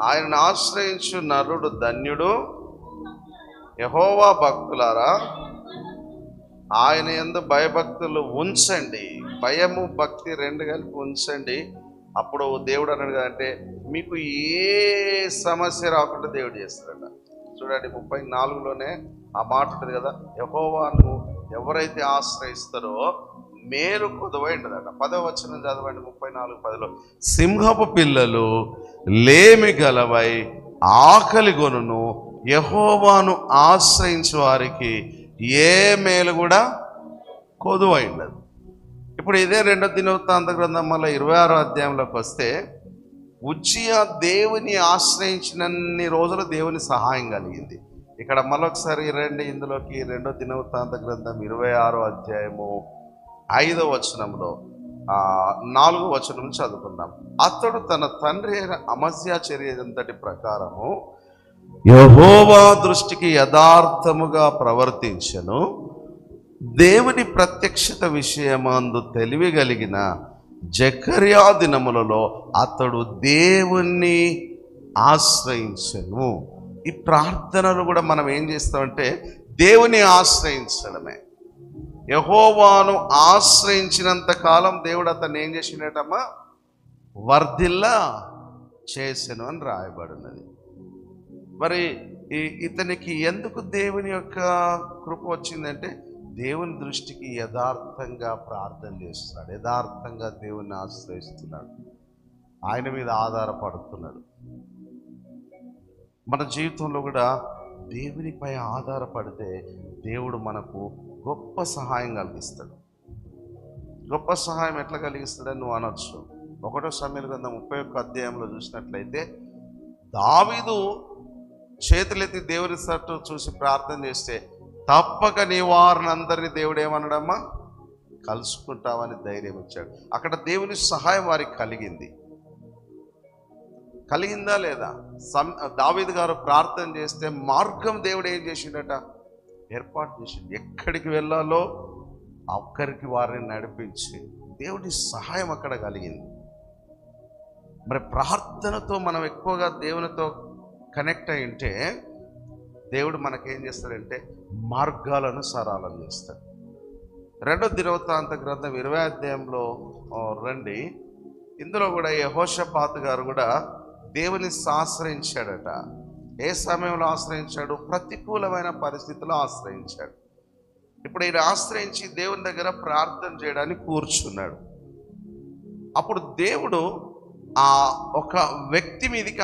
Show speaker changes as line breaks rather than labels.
ఆయనను ఆశ్రయించు నరుడు ధన్యుడు. యెహోవా భక్తులారా ఆయన యందు భయభక్తులు ఉంచండి. భయము భక్తి రెండు కలిపి ఉంచండి. అప్పుడు దేవుడు అన్నాడు అంటే మీకు ఏ సమస్య రాకుండా దేవుడు చేస్తాడట. చూడండి 34లోనే ఆ మాట ఉంటుంది కదా, యెహోవాను ఎవరైతే ఆశ్రయిస్తారో మేలు కొదవైండదట. 10వ వచనం చదవండి 34:10. సింహపు పిల్లలు లేమి గలవై ఆకలి గొనును, యెహోవాను ఆశ్రయించు వారికి ఏ మేలు కూడా కొదువైండదు. ఇప్పుడు ఇదే 2వ దినవృత్తాంత గ్రంథం మళ్ళీ 26వ అధ్యాయంలోకి వస్తే, ఉజ్జియా దేవుని ఆశ్రయించినన్ని రోజులు దేవుని సహాయం కలిగింది. ఇక్కడ మరొకసారి రండి ఇందులోకి, 2వ దినవృత్తాంత గ్రంథం 26వ అధ్యాయము 5వ వచనంలో 4వ వచనం చదువుకుందాం. అతడు తన తండ్రి అయిన అమజ్యా చర్యంతటి ప్రకారము యెహోవా దృష్టికి యథార్థముగా ప్రవర్తించెను. దేవుని ప్రత్యక్షత విషయమందు తెలివి కలిగిన జకర్యా దినములలో అతడు దేవుణ్ణి ఆశ్రయించెను. ఈ ప్రార్థనలు కూడా మనం ఏం చేస్తామంటే దేవుని ఆశ్రయించడమే. యెహోవాను ఆశ్రయించినంత కాలం దేవుడు అతన్ని ఏం చేసినట్టమ్మా, వర్ధిల్లా చేసెను అని రాయబడినది. మరి ఇతనికి ఎందుకు దేవుని యొక్క కృప వచ్చిందంటే దేవుని దృష్టికి యథార్థంగా ప్రార్థన చేస్తున్నాడు, యథార్థంగా దేవుణ్ణి ఆశ్రయిస్తున్నాడు, ఆయన మీద ఆధారపడుతున్నాడు. మన జీవితంలో కూడా దేవునిపై ఆధారపడితే దేవుడు మనకు గొప్ప సహాయం కలిగిస్తాడు. గొప్ప సహాయం ఎట్లా కలిగిస్తాడని నువ్వు అనొచ్చు. 1వ సమూయేలు గ్రంథం 31వ అధ్యాయంలో చూసినట్లయితే, దావీదు చేతులెత్తి దేవుని తట్టు చూసి ప్రార్థన చేస్తే తప్పక నీ వారిని అందరినీ దేవుడు ఏమన్నాడమ్మా, కలుసుకుంటామని ధైర్యం ఇచ్చాడు. అక్కడ దేవుని సహాయం వారికి కలిగిందా లేదా? దావీదు గారు ప్రార్థన చేస్తే మార్గం దేవుడు ఏం చేసిండట, ఏర్పాటు చేసిండు. ఎక్కడికి వెళ్ళాలో అక్కడికి వారిని నడిపించి దేవుడి సహాయం అక్కడ కలిగింది. మరి ప్రార్థనతో మనం ఎక్కువగా దేవునితో కనెక్ట్ అయి ఉంటే దేవుడు మనకేం చేస్తాడంటే మార్గాలను సరళం చేస్తాడు. 2వ దినవృత్తాంత గ్రంథం 20వ అధ్యాయంలో రండి. ఇందులో కూడా యెహోషాపాతు గారు కూడా దేవుని ఆశ్రయించాడట. ఏ సమయంలో ఆశ్రయించాడు? ప్రతికూలమైన పరిస్థితుల్లో ఆశ్రయించాడు. ఇప్పుడు ఈయన ఆశ్రయించి దేవుని దగ్గర ప్రార్థన చేయడానికి కూర్చున్నాడు. అప్పుడు దేవుడు ఆ ఒక వ్యక్తి మీదకి